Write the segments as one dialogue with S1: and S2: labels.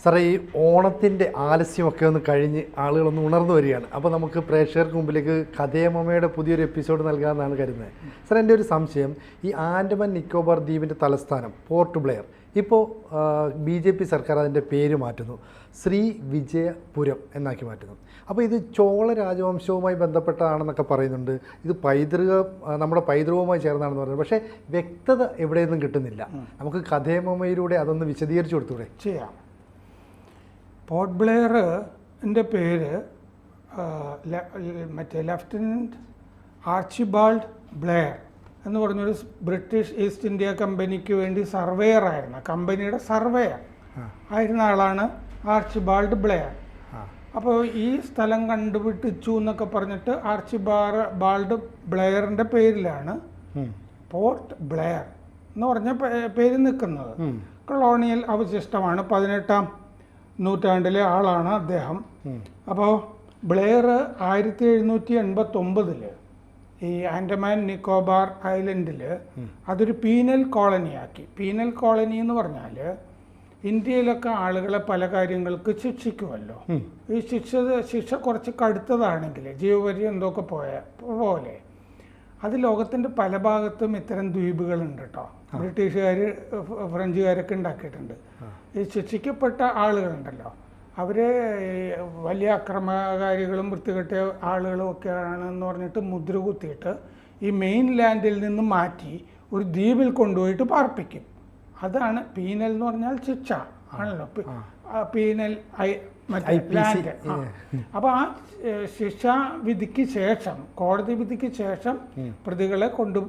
S1: സാറേ, ഈ ഓണത്തിൻ്റെ ആലസ്യമൊക്കെ ഒന്ന് കഴിഞ്ഞ് ആളുകളൊന്ന് ഉണർന്നു വരികയാണ്. അപ്പോൾ നമുക്ക് പ്രേക്ഷകർക്ക് മുമ്പിലേക്ക് കഥയമ്മയുടെ പുതിയൊരു എപ്പിസോഡ് നൽകാമെന്നാണ് കരുതുന്നത്. സാർ, എൻ്റെ ഒരു സംശയം, ഈ ആൻഡമാൻ നിക്കോബാർ ദ്വീപിൻ്റെ തലസ്ഥാനം പോർട്ട് ബ്ലെയർ ഇപ്പോൾ BJP സർക്കാർ അതിൻ്റെ പേര് മാറ്റുന്നു, ശ്രീ വിജയപുരം എന്നാക്കി മാറ്റുന്നു. അപ്പോൾ ഇത് ചോള രാജവംശവുമായി ബന്ധപ്പെട്ടതാണെന്നൊക്കെ പറയുന്നുണ്ട്. ഇത് നമ്മുടെ പൈതൃകവുമായി ചേർന്നാണെന്ന് പറയുന്നത്. പക്ഷേ വ്യക്തത എവിടെയൊന്നും കിട്ടുന്നില്ല. നമുക്ക് കഥയമ്മയിലൂടെ അതൊന്ന് വിശദീകരിച്ചു കൊടുത്തൂടെ?
S2: ചെയ്യാം. പോർട്ട് ബ്ലെയറിൻ്റെ പേര് മറ്റേ ലെഫ്റ്റനൻറ്റ് ആർച്ചിബാൾഡ് ബ്ലെയർ എന്ന് പറഞ്ഞൊരു ബ്രിട്ടീഷ് ഈസ്റ്റ് ഇന്ത്യ കമ്പനിക്ക് വേണ്ടി സർവേയർ ആയിരുന്ന, കമ്പനിയുടെ സർവേയർ ആയിരുന്ന ആളാണ് ആർച്ചിബാൾഡ് ബ്ലെയർ. അപ്പോൾ ഈ സ്ഥലം കണ്ടുപിടിച്ചു എന്നൊക്കെ പറഞ്ഞിട്ട് ആർച്ചിബാൾഡ് ബ്ലെയറിൻ്റെ പേരിലാണ് പോർട്ട് ബ്ലെയർ എന്ന് പറഞ്ഞ പേര് നിൽക്കുന്നത്. കൊളോണിയൽ അവശിഷ്ടമാണ്, 18ാം നൂറ്റാണ്ടിലെ ആളാണ് അദ്ദേഹം. അപ്പോൾ ബ്ലെയർ 1789 ഈ ആൻഡമാൻ നിക്കോബാർ ഐലൻഡിൽ അതൊരു പീനൽ കോളനിയാക്കി. പീനൽ കോളനി എന്ന് പറഞ്ഞാൽ ഇന്ത്യയിലൊക്കെ ആളുകളെ പല കാര്യങ്ങൾക്ക് ശിക്ഷിക്കുമല്ലോ. ഈ ശിക്ഷ കുറച്ച് കടുത്തതാണെങ്കിൽ ജീവപര്യന്തമൊക്കെ പോലെ അത് ലോകത്തിൻ്റെ പല ഭാഗത്തും ഇത്തരം ദ്വീപുകളുണ്ട് കേട്ടോ. ബ്രിട്ടീഷുകാർ ഫ്രഞ്ചുകാരൊക്കെ ഉണ്ടാക്കിയിട്ടുണ്ട്. ഈ ശിക്ഷിക്കപ്പെട്ട ആളുകളുണ്ടല്ലോ, അവരെ വലിയ അക്രമകാരികളും വൃത്തികെട്ട ആളുകളും ഒക്കെ ആണെന്ന് പറഞ്ഞിട്ട് മുദ്ര കുത്തിയിട്ട് ഈ മെയിൻ ലാൻഡിൽ നിന്ന് മാറ്റി ഒരു ദ്വീപിൽ കൊണ്ടുപോയിട്ട് പാർപ്പിക്കും. അതാണ് പീനൽ എന്ന് പറഞ്ഞാൽ ശിക്ഷ ആണല്ലോ, പീനൽ ലാൻഡ്. അപ്പോൾ ആ ശിക്ഷാവിധിക്ക് ശേഷം, കോടതി വിധിക്ക് ശേഷം പ്രതികളെ കൊണ്ട്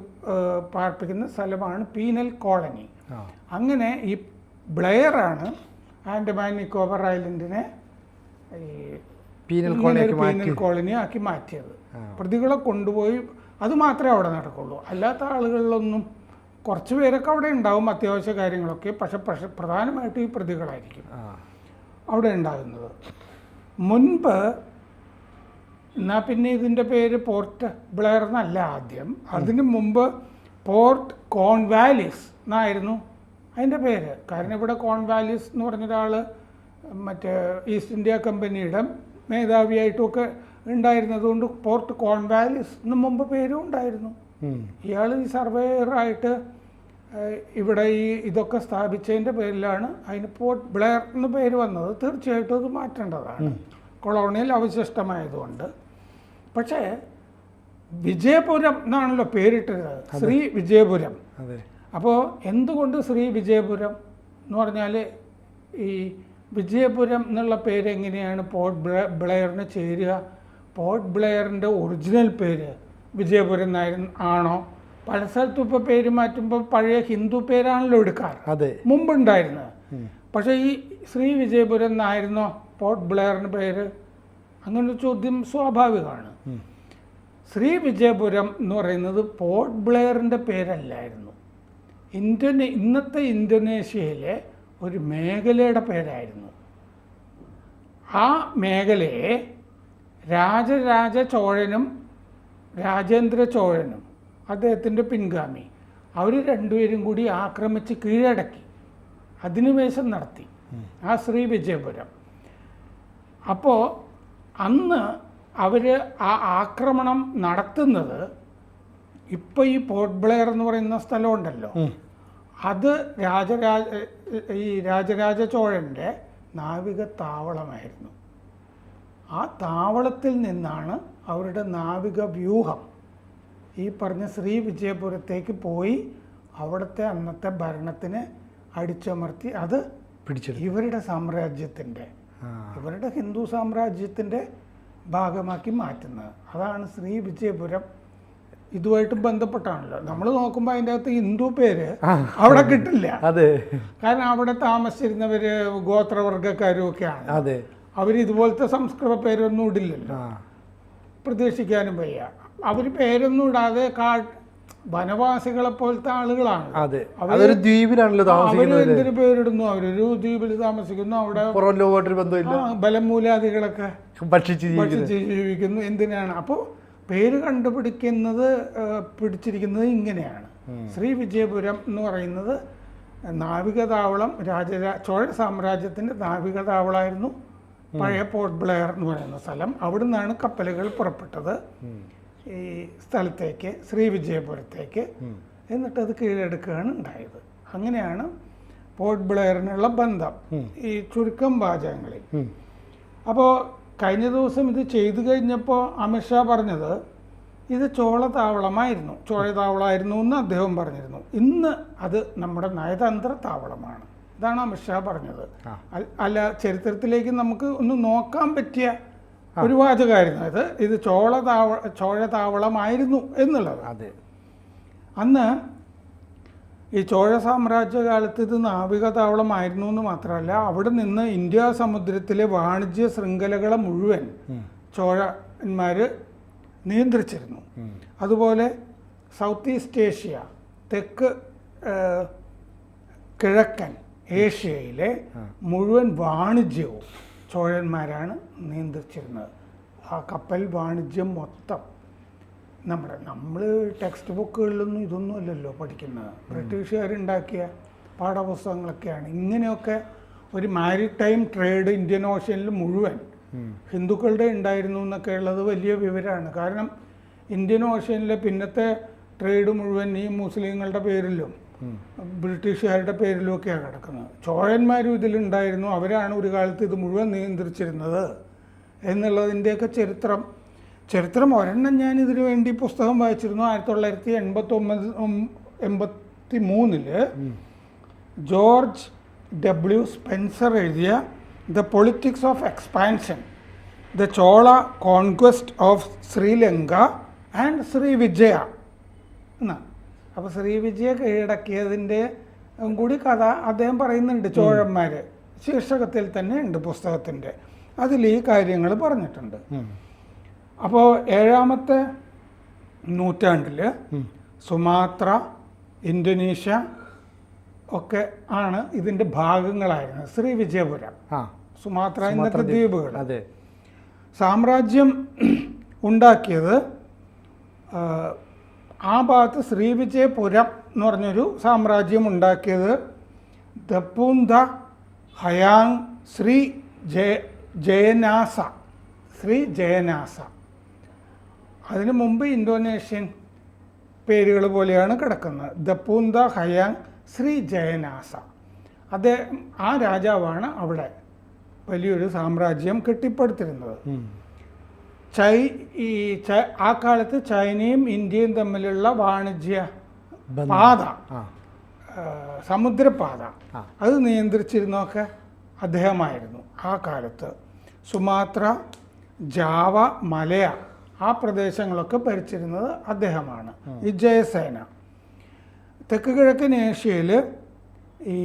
S2: പാർപ്പിക്കുന്ന സ്ഥലമാണ് പീനൽ കോളനി. അങ്ങനെ ഈ ബ്ലെയറാണ് ആൻഡമാൻ നിക്കോബാർ ഐലൻഡിനെ പീനൽ കോളനി ആക്കി മാറ്റിയത്. പ്രതികളെ കൊണ്ടുപോയി, അത് മാത്രമേ അവിടെ നടക്കുള്ളൂ. അല്ലാത്ത ആളുകളിലൊന്നും കുറച്ച് പേരൊക്കെ അവിടെ ഉണ്ടാവും, അത്യാവശ്യ കാര്യങ്ങളൊക്കെ. പക്ഷെ പ്രധാനമായിട്ടും ഈ പ്രതികളായിരിക്കും അവിടെ ഉണ്ടാകുന്നത്. മുൻപ് എന്നാൽ പിന്നെ ഇതിൻ്റെ പേര് പോർട്ട് ബ്ലെയർ എന്നല്ല ആദ്യം. അതിന് മുമ്പ് പോർട്ട് കോൺവാലിസ് എന്നായിരുന്നു അതിൻ്റെ പേര്. കാരണം ഇവിടെ കോൺവാലിസ് എന്ന് പറഞ്ഞൊരാൾ മറ്റേ ഈസ്റ്റ് ഇന്ത്യ കമ്പനിയുടെ മേധാവിയായിട്ടുമൊക്കെ ഉണ്ടായിരുന്നതുകൊണ്ട് പോർട്ട് കോൺവാലിസ് എന്ന് മുമ്പ് പേരും ഉണ്ടായിരുന്നു. ഇയാൾ ഈ സർവേയറായിട്ട് ഇവിടെ ഇതൊക്കെ സ്ഥാപിച്ചതിൻ്റെ പേരിലാണ് അതിന് പോർട്ട് ബ്ലെയർ എന്ന് പേര് വന്നത്. തീർച്ചയായിട്ടും അത് മാറ്റേണ്ടതാണ്, കൊളോണിയൽ അവശിഷ്ടമായതുകൊണ്ട്. പക്ഷേ വിജയപുരം എന്നാണല്ലോ പേരിട്ടത്, ശ്രീ വിജയപുരം. അപ്പോൾ എന്തുകൊണ്ട് ശ്രീ വിജയപുരം എന്ന് പറഞ്ഞാൽ ഈ വിജയപുരം എന്നുള്ള പേര് എങ്ങനെയാണ് പോർട്ട് ബ്ലെയറിന് ചേരുക? പോർട്ട് ബ്ലെയറിൻ്റെ ഒറിജിനൽ പേര് വിജയപുരം ആണോ? പല സ്ഥലത്തും ഇപ്പോൾ പേര് മാറ്റുമ്പോൾ പഴയ ഹിന്ദു പേരാണല്ലോ എടുക്കാറ്, മുമ്പുണ്ടായിരുന്നത്. പക്ഷേ ഈ ശ്രീ വിജയപുരം എന്നായിരുന്നോ പോർട്ട് ബ്ലെയറിന് പേര്? അങ്ങനൊരു ചോദ്യം സ്വാഭാവികമാണ്. ശ്രീ വിജയപുരം എന്ന് പറയുന്നത് പോർട്ട് ബ്ലെയറിൻ്റെ പേരല്ലായിരുന്നു. ഇന്നത്തെ ഇന്തോനേഷ്യയിലെ ഒരു മേഖലയുടെ പേരായിരുന്നു. ആ മേഖലയെ രാജരാജ ചോഴനും രാജേന്ദ്ര ചോഴനും അദ്ദേഹത്തിൻ്റെ പിൻഗാമി അവർ രണ്ടുപേരും കൂടി ആക്രമിച്ച് കീഴടക്കി അധിനിവേശം നടത്തി ആ ശ്രീ വിജയപുരം. അപ്പോൾ അന്ന് അവർ ആ ആക്രമണം നടത്തുന്നത് ഇപ്പോൾ ഈ പോർട്ട് ബ്ലെയർ എന്ന് പറയുന്ന സ്ഥലമുണ്ടല്ലോ, അത് രാജരാജ ചോഴൻ്റെ നാവിക താവളമായിരുന്നു. ആ താവളത്തിൽ നിന്നാണ് അവരുടെ നാവിക വ്യൂഹം ഈ പറഞ്ഞ ശ്രീ വിജയപുരത്തേക്ക് പോയി അവിടുത്തെ അന്നത്തെ ഭരണത്തിന് അടിച്ചമർത്തി അത് ഇവരുടെ സാമ്രാജ്യത്തിൻ്റെ, ഇവരുടെ ഹിന്ദു സാമ്രാജ്യത്തിൻ്റെ ഭാഗമാക്കി മാറ്റുന്നത്. അതാണ് ശ്രീ വിജയപുരം. ഇതുമായിട്ട് ബന്ധപ്പെട്ടാണല്ലോ നമ്മൾ നോക്കുമ്പോൾ അതിൻ്റെ അകത്ത് ഹിന്ദു പേര് അവിടെ കിട്ടില്ല. കാരണം അവിടെ താമസിച്ചിരുന്നവര് ഗോത്രവർഗക്കാരും ഒക്കെയാണ്. അവർ ഇതുപോലത്തെ സംസ്കൃത പേരൊന്നും ഇടില്ലല്ലോ, പ്രതീക്ഷിക്കാനും വയ്യ. അവർ പേരൊന്നും ഇടാതെ വനവാസികളെ പോലത്തെ ആളുകളാണ്. അവരെന്തിനു പേരിടുന്നു? അവരൊരു ദ്വീപിൽ താമസിക്കുന്നു, അവിടെ ബലമൂലാദികളൊക്കെ ഭക്ഷിച്ച് ജീവിക്കുന്നു. എന്തിനാണ്? അപ്പോൾ പേര് പിടിച്ചിരിക്കുന്നത് ഇങ്ങനെയാണ്. ശ്രീ വിജയപുരം എന്ന് പറയുന്നത് നാവികതാവളം ചോഴ സാമ്രാജ്യത്തിൻ്റെ നാവികതാവളമായിരുന്നു പഴയ പോർട്ട് ബ്ലെയർ എന്ന് പറയുന്ന സ്ഥലം. അവിടെ നിന്നാണ് കപ്പലുകൾ പുറപ്പെട്ടത് ഈ സ്ഥലത്തേക്ക്, ശ്രീവിജയപുരത്തേക്ക്. എന്നിട്ട് അത് കീഴടക്കുകയാണ് ഉണ്ടായത്. അങ്ങനെയാണ് പോർട്ട് ബ്ലെയറിനുള്ള ബന്ധം ഈ ചുരുക്കം വാചകങ്ങളിൽ. അപ്പോൾ കഴിഞ്ഞ ദിവസം ഇത് ചെയ്തു കഴിഞ്ഞപ്പോൾ അമിത്ഷാ പറഞ്ഞത് ഇത് ചോഴ താവളമായിരുന്നു എന്ന് അദ്ദേഹം പറഞ്ഞിരുന്നു. ഇന്ന് അത് നമ്മുടെ നയതന്ത്ര താവളമാണ്. ഇതാണ് അമിത്ഷാ പറഞ്ഞത്. അല്ല, ചരിത്രത്തിലേക്ക് നമുക്ക് ഒന്ന് നോക്കാൻ പറ്റിയ ഒരു വാചകമായിരുന്നു ഇത് ചോഴ താവളമായിരുന്നു എന്നുള്ളത്.
S1: അതെ,
S2: അന്ന് ഈ ചോഴ സാമ്രാജ്യകാലത്ത് ഇത് നാവിക താവളമായിരുന്നു എന്ന് മാത്രമല്ല, അവിടെ നിന്ന് ഇന്ത്യ സമുദ്രത്തിലെ വാണിജ്യ ശൃംഖലകളെ മുഴുവൻ ചോഴന്മാർ നിയന്ത്രിച്ചിരുന്നു. അതുപോലെ സൗത്ത് ഈസ്റ്റ് ഏഷ്യ, തെക്ക് കിഴക്കൻ ഏഷ്യയിലെ മുഴുവൻ വാണിജ്യവും ചോഴന്മാരാണ് നിയന്ത്രിച്ചിരുന്നത്. ആ കപ്പൽ വാണിജ്യം മൊത്തം നമ്മൾ ടെക്സ്റ്റ് ബുക്കുകളിലൊന്നും ഇതൊന്നും അല്ലല്ലോ പഠിക്കുന്നത്. ബ്രിട്ടീഷുകാരുണ്ടാക്കിയ പാഠപുസ്തകങ്ങളൊക്കെയാണ്. ഇങ്ങനെയൊക്കെ ഒരു മാരിടൈം ട്രേഡ് ഇന്ത്യൻ ഓഷ്യനിൽ മുഴുവൻ ഹിന്ദുക്കളുടെ ഉണ്ടായിരുന്നു എന്നൊക്കെ ഉള്ളത് വലിയ വിവരമാണ്. കാരണം ഇന്ത്യൻ ഓഷ്യനിലെ പിന്നത്തെ ട്രേഡ് മുഴുവൻ ഈ മുസ്ലിങ്ങളുടെ പേരിലും ബ്രിട്ടീഷുകാരുടെ പേരിലും ഒക്കെയാണ് കിടക്കുന്നത്. ചോഴന്മാരും ഇതിലുണ്ടായിരുന്നു. അവരാണ് ഒരു കാലത്ത് ഇത് മുഴുവൻ നിയന്ത്രിച്ചിരുന്നത് എന്നുള്ളതിൻ്റെയൊക്കെ ചരിത്രം ഒരെണ്ണം ഞാൻ ഇതിനു വേണ്ടി പുസ്തകം വായിച്ചിരുന്നു. 1983 ജോർജ് ഡബ്ല്യു സ്പെൻസർ എഴുതിയ the politics of expansion, the Chola conquest of Sri Lanka and Srivijaya എന്നാണ്. അപ്പോൾ ശ്രീവിജയ കീഴടക്കിയതിൻ്റെ കൂടി കഥ അദ്ദേഹം പറയുന്നുണ്ട്. ചോഴന്മാർ ശീർഷകത്തിൽ തന്നെ ഉണ്ട് പുസ്തകത്തിൻ്റെ. അതിൽ ഈ കാര്യങ്ങൾ പറഞ്ഞിട്ടുണ്ട്. അപ്പോൾ 7ാമത്തെ നൂറ്റാണ്ടിൽ സുമാത്ര, ഇന്തോനേഷ്യ ഒക്കെ ആണ് ഇതിൻ്റെ ഭാഗങ്ങളായിരുന്നത്. ശ്രീവിജയപുരം, സുമാത്ര ഇന്നത്തെ ദ്വീപുകൾ. സാമ്രാജ്യം ഉണ്ടാക്കിയത് ആ ഭാഗത്ത് ശ്രീവിജയപുരം എന്ന് പറഞ്ഞൊരു സാമ്രാജ്യം ഉണ്ടാക്കിയത് ദപ്പൂന്ത ഹയാങ് ശ്രീ ജയനാസ. അതിനു മുമ്പ് ഇന്തോനേഷ്യൻ പേരുകൾ പോലെയാണ് കിടക്കുന്നത്. ദപ്പൂന്ത ഹയാങ് ശ്രീ ജയനാസ. ആ രാജാവാണ് അവിടെ വലിയൊരു സാമ്രാജ്യം കെട്ടിപ്പടുത്തിരുന്നത്. ആ കാലത്ത് ചൈനയും ഇന്ത്യയും തമ്മിലുള്ള വാണിജ്യ പാത, സമുദ്രപാത, അത് നിയന്ത്രിച്ചിരുന്നതൊക്കെ അദ്ദേഹമായിരുന്നു ആ കാലത്ത്. സുമാത്ര, ജാവ, മലയ ആ പ്രദേശങ്ങളൊക്കെ ഭരിച്ചിരുന്നത് അദ്ദേഹമാണ്. ഈ ജയസേന തെക്ക് കിഴക്കൻ ഏഷ്യയിൽ ഈ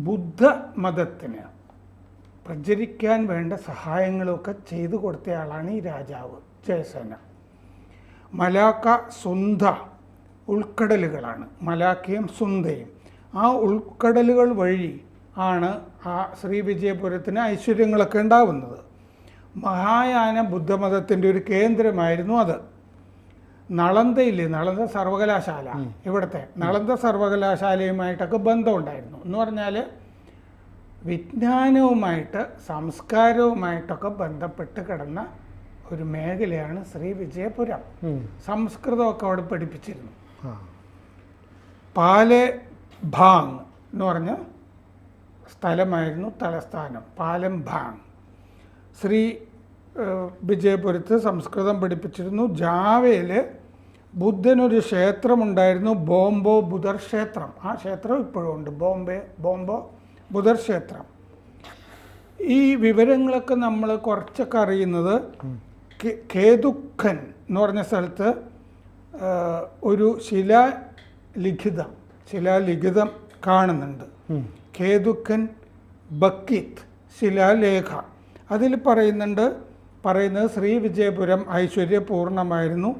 S2: ബുദ്ധമതത്തിന് പ്രചരിക്കാൻ വേണ്ട സഹായങ്ങളൊക്കെ ചെയ്തു കൊടുത്തയാളാണ് ഈ രാജാവ് ജയസേന. മലാക്ക, സുന്ദ ഉൾക്കടലുകളാണ് മലാക്കയും സുന്ദയും. ആ ഉൾക്കടലുകൾ വഴി ആണ് ആ ശ്രീവിജയപുരത്തിന് ഐശ്വര്യങ്ങളൊക്കെ ഉണ്ടാവുന്നത്. മഹായാന ബുദ്ധമതത്തിൻ്റെ ഒരു കേന്ദ്രമായിരുന്നു അത്. നളന്ദയില്ലേ, നളന്ദ സർവകലാശാല, ഇവിടുത്തെ നളന്ദ സർവകലാശാലയുമായിട്ടൊക്കെ ബന്ധമുണ്ടായിരുന്നു. എന്ന് പറഞ്ഞാൽ വിജ്ഞാനവുമായിട്ട് സംസ്കാരവുമായിട്ടൊക്കെ ബന്ധപ്പെട്ട് കിടന്ന ഒരു മേഖലയാണ് ശ്രീവിജയപുരം. സംസ്കൃതമൊക്കെ അവിടെ പഠിപ്പിച്ചിരുന്നു. പാലെഭാങ് എന്ന് പറഞ്ഞ സ്ഥലമായിരുന്നു തലസ്ഥാനം, പാലെംഭാങ്. ശ്രീ വിജയപുരത്ത് സംസ്കൃതം പഠിപ്പിച്ചിരുന്നു. ജാവയിൽ ബുദ്ധനൊരു ക്ഷേത്രമുണ്ടായിരുന്നു, ബോംബോ ബുദ്ധർ ക്ഷേത്രം. ആ ക്ഷേത്രം ഇപ്പോഴും ഉണ്ട്, ബോംബോ ബുദ്ധർ ക്ഷേത്രം. ഈ വിവരങ്ങളൊക്കെ നമ്മൾ കുറച്ചൊക്കെ അറിയുന്നത് കേതുക്കൻ എന്ന് പറഞ്ഞ സ്ഥലത്ത് ഒരു ശിലാലിഖിതം കാണുന്നുണ്ട്. കേതുക്കൻ ബക്കീത്ത് ശിലാലേഖ. അതിൽ പറയുന്നത് ശ്രീവിജയപുരം ഐശ്വര്യപൂർണമായിരുന്നു.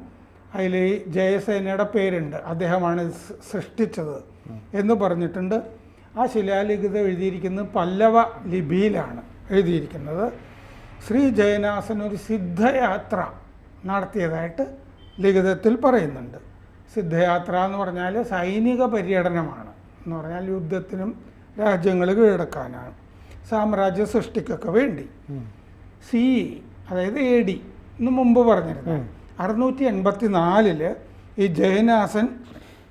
S2: അതിൽ ജയസേനയുടെ പേരുണ്ട്, അദ്ദേഹമാണ് സൃഷ്ടിച്ചത് എന്ന് പറഞ്ഞിട്ടുണ്ട്. ആ ശിലാലിഖിതം എഴുതിയിരിക്കുന്നത് പല്ലവ ലിപിയിലാണ് എഴുതിയിരിക്കുന്നത്. ശ്രീ ജയനാസൻ ഒരു സിദ്ധയാത്ര നടത്തിയതായിട്ട് ലിഖിതത്തിൽ പറയുന്നുണ്ട്. സിദ്ധയാത്ര എന്ന് പറഞ്ഞാൽ സൈനിക പര്യടനമാണ് എന്ന് പറഞ്ഞാൽ യുദ്ധത്തിനും രാജ്യങ്ങൾ കീഴടക്കാനാണ്, സാമ്രാജ്യ സൃഷ്ടിക്കൊക്കെ വേണ്ടി. സി അതായത് AD എന്ന് മുമ്പ് പറഞ്ഞിരുന്നു. 684 ഈ ജയനാസൻ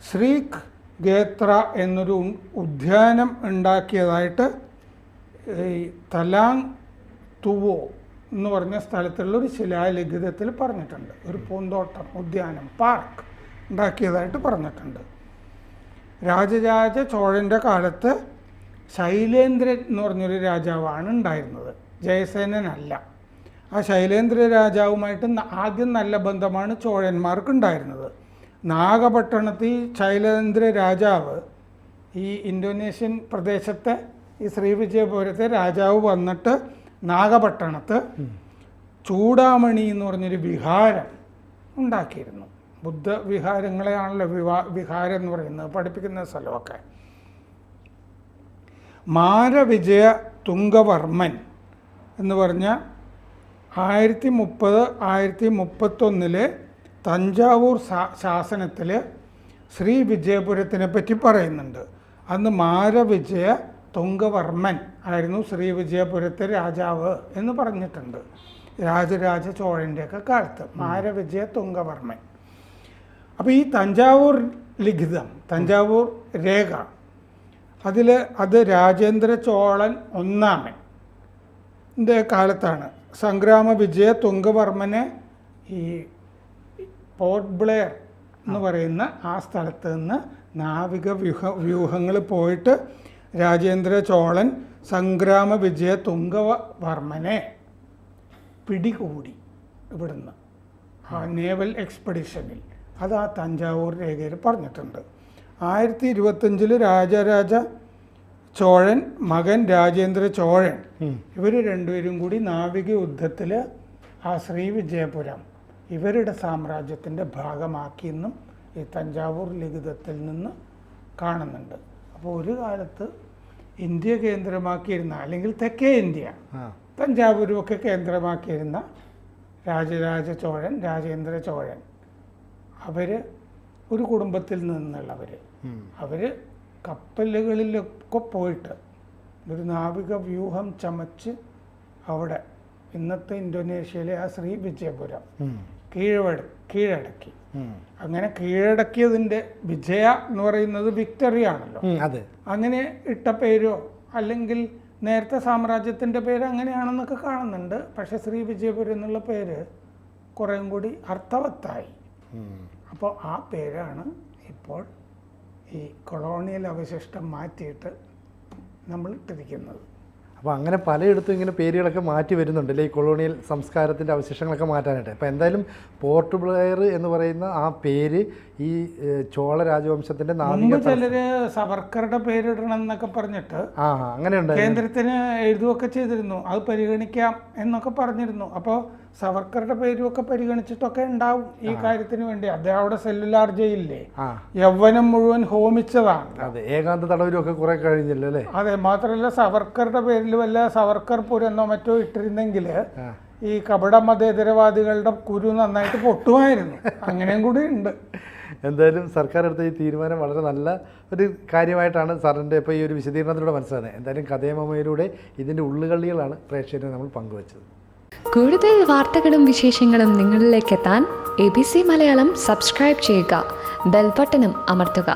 S2: ശ്രീക് ഗേത്ര എന്നൊരു ഉദ്യാനം ഉണ്ടാക്കിയതായിട്ട് ഈ തലാങ് തുവോ എന്ന് പറഞ്ഞ സ്ഥലത്തുള്ള ഒരു ശിലാലിഖിതത്തിൽ പറഞ്ഞിട്ടുണ്ട്. ഒരു പൂന്തോട്ടം, ഉദ്യാനം, പാർക്ക് ഉണ്ടാക്കിയതായിട്ട് പറഞ്ഞിട്ടുണ്ട്. രാജരാജ ചോഴൻ്റെ കാലത്ത് ശൈലേന്ദ്രൻ എന്ന് പറഞ്ഞൊരു രാജാവാണ് ഉണ്ടായിരുന്നത്, ജയസേനനല്ല. ആ ശൈലേന്ദ്ര രാജാവുമായിട്ട് ആദ്യം നല്ല ബന്ധമാണ് ചോഴന്മാർക്ക് ഉണ്ടായിരുന്നത്. നാഗപട്ടണത്തിൽ ശൈലേന്ദ്ര രാജാവ് ഈ ഇന്തോനേഷ്യൻ പ്രദേശത്തെ ഈ ശ്രീവിജയപുരത്തെ രാജാവ് വന്നിട്ട് നാഗപട്ടണത്ത് ചൂടാമണി എന്ന് പറഞ്ഞൊരു വിഹാരം ഉണ്ടാക്കിയിരുന്നു. ബുദ്ധ വിഹാരങ്ങളെയാണല്ലോ വിഹാരം എന്ന് പറയുന്നത്, പഠിപ്പിക്കുന്ന സ്ഥലമൊക്കെ. മാരവിജയ തുംഗവർമ്മൻ എന്ന് പറഞ്ഞ 1030 1031 തഞ്ചാവൂർ ശാസനത്തിൽ ശ്രീവിജയപുരത്തിനെ പറ്റി പറയുന്നുണ്ട്. അന്ന് മാരവിജയ തുംഗവർമ്മൻ ആയിരുന്നു ശ്രീവിജയപുരത്തെ രാജാവ് എന്ന് പറഞ്ഞിട്ടുണ്ട്. രാജരാജ ചോഴൻ്റെയൊക്കെ കാലത്ത് മാരവിജയ തുംഗവർമ്മൻ. അപ്പോൾ ഈ തഞ്ചാവൂർ ലിഖിതം, തഞ്ചാവൂർ രേഖ, അത് രാജേന്ദ്ര ചോളൻ ഒന്നാമൻ്റെ കാലത്താണ്. സംഗ്രാമ വിജയ തുംഗവർമ്മനെ ഈ പോർട്ട് ബ്ലെയർ എന്ന് പറയുന്ന ആ സ്ഥലത്ത് നിന്ന് നാവിക വ്യൂഹങ്ങൾ പോയിട്ട് രാജേന്ദ്ര ചോളൻ സംഗ്രാമ വിജയ തുംഗവർമ്മനെ പിടികൂടി ഇവിടുന്ന് ആ നേവൽ എക്സ്പെഡിഷനിൽ. അത് ആ തഞ്ചാവൂർ രേഖയിൽ പറഞ്ഞിട്ടുണ്ട്. 1025 രാജരാജ ചോഴൻ മകൻ രാജേന്ദ്ര ചോഴൻ ഇവർ രണ്ടുപേരും കൂടി നാവിക യുദ്ധത്തിൽ ആ ശ്രീവിജയപുരം ഇവരുടെ സാമ്രാജ്യത്തിൻ്റെ ഭാഗമാക്കിയെന്നും ഈ തഞ്ചാവൂർ ലിഖിതത്തിൽ നിന്ന് കാണുന്നുണ്ട്. അപ്പോൾ ഒരു കാലത്ത് ഇന്ത്യ കേന്ദ്രമാക്കിയിരുന്ന, അല്ലെങ്കിൽ തെക്കേ ഇന്ത്യ തഞ്ചാവൂരുമൊക്കെ കേന്ദ്രമാക്കിയിരുന്ന രാജരാജ ചോഴൻ, രാജേന്ദ്ര ചോഴൻ, അവർ ഒരു കുടുംബത്തിൽ നിന്നുള്ളവർ. അവർ കപ്പലുകളിലൊക്കെ പോയിട്ട് ഒരു നാവിക വ്യൂഹം ചമച്ച് അവിടെ ഇന്നത്തെ ഇന്തോനേഷ്യയിലെ ആ ശ്രീവിജയപുരം കീഴടക്കി. അങ്ങനെ കീഴടക്കിയതിൻ്റെ വിജയ എന്ന് പറയുന്നത് വിക്ടറി ആണല്ലോ. അങ്ങനെ ഇട്ട പേരോ അല്ലെങ്കിൽ നേരത്തെ സാമ്രാജ്യത്തിൻ്റെ പേര് അങ്ങനെയാണെന്നൊക്കെ കാണുന്നുണ്ട്. പക്ഷെ ശ്രീവിജയപുരം എന്നുള്ള പേര് കുറേയും കൂടി അർത്ഥവത്തായി. അപ്പോൾ ആ പേരാണ് ഇപ്പോൾ ഈ കൊളോണിയൽ അവശിഷ്ടം മാറ്റിയിട്ട് നമ്മൾ ഇട്ടിരിക്കുന്നത്.
S1: അപ്പോൾ അങ്ങനെ പലയിടത്തും ഇങ്ങനെ പേരുകളൊക്കെ മാറ്റി വരുന്നുണ്ടല്ലേ ഈ കൊളോണിയൽ സംസ്കാരത്തിൻ്റെ അവശിഷ്ടങ്ങളൊക്കെ മാറ്റാനായിട്ട്. അപ്പോൾ എന്തായാലും പോർട്ട് ബ്ലെയർ എന്ന് പറയുന്ന ആ പേര് ഈ ചോള രാജവംശത്തിൻ്റെ നാവിക
S2: ചിലർ സവർക്കറുടെ പേരിടണം എന്നൊക്കെ പറഞ്ഞിട്ട്
S1: അങ്ങനെയുണ്ട്,
S2: കേന്ദ്രത്തിന് എഴുതുകയൊക്കെ ചെയ്തിരുന്നു. അത് പരിഗണിക്കാം എന്നൊക്കെ പറഞ്ഞിരുന്നു. അപ്പോൾ സവർക്കറുടെ പേരുമൊക്കെ പരിഗണിച്ചിട്ടൊക്കെ ഉണ്ടാവും ഈ കാര്യത്തിന് വേണ്ടി. അദ്ദേഹം അവിടെ സെല്ലുലാർ ജയിലില്ലേ, യൗവനം മുഴുവൻ ഹോമിച്ചതാണ്.
S1: അതെ, ഏകാന്ത തടവിലും ഒക്കെ കുറെ കഴിഞ്ഞല്ലോ അല്ലേ.
S2: അതെ, മാത്രമല്ല സവർക്കറുടെ പേരിൽ വല്ല സവർക്കർ പുരെന്നോ മറ്റോ ഇട്ടിരുന്നെങ്കിൽ ഈ കപട മതേതരവാദികളുടെ കുരു നന്നായിട്ട് പൊട്ടുമായിരുന്നു. അങ്ങനെയും കൂടി ഉണ്ട്.
S1: എന്തായാലും സർക്കാർ എടുത്ത ഈ തീരുമാനം വളരെ നല്ല ഒരു കാര്യമായിട്ടാണ് സാറിൻ്റെ ഇപ്പോൾ ഈ ഒരു വിശദീകരണത്തിലൂടെ മനസ്സിലാകുന്നത്. എന്തായാലും കഥയമമ്മയിലൂടെ ഇതിൻ്റെ ഉള്ളുകളികളാണ് പ്രേക്ഷകരെ നമ്മൾ പങ്കുവച്ചത്.
S3: കൂടുതൽ വാർത്തകളും വിശേഷങ്ങളും നിങ്ങളിലേക്ക് എത്താൻ ABC മലയാളം സബ്സ്ക്രൈബ് ചെയ്യുക, ബെൽ ബട്ടണും അമർത്തുക.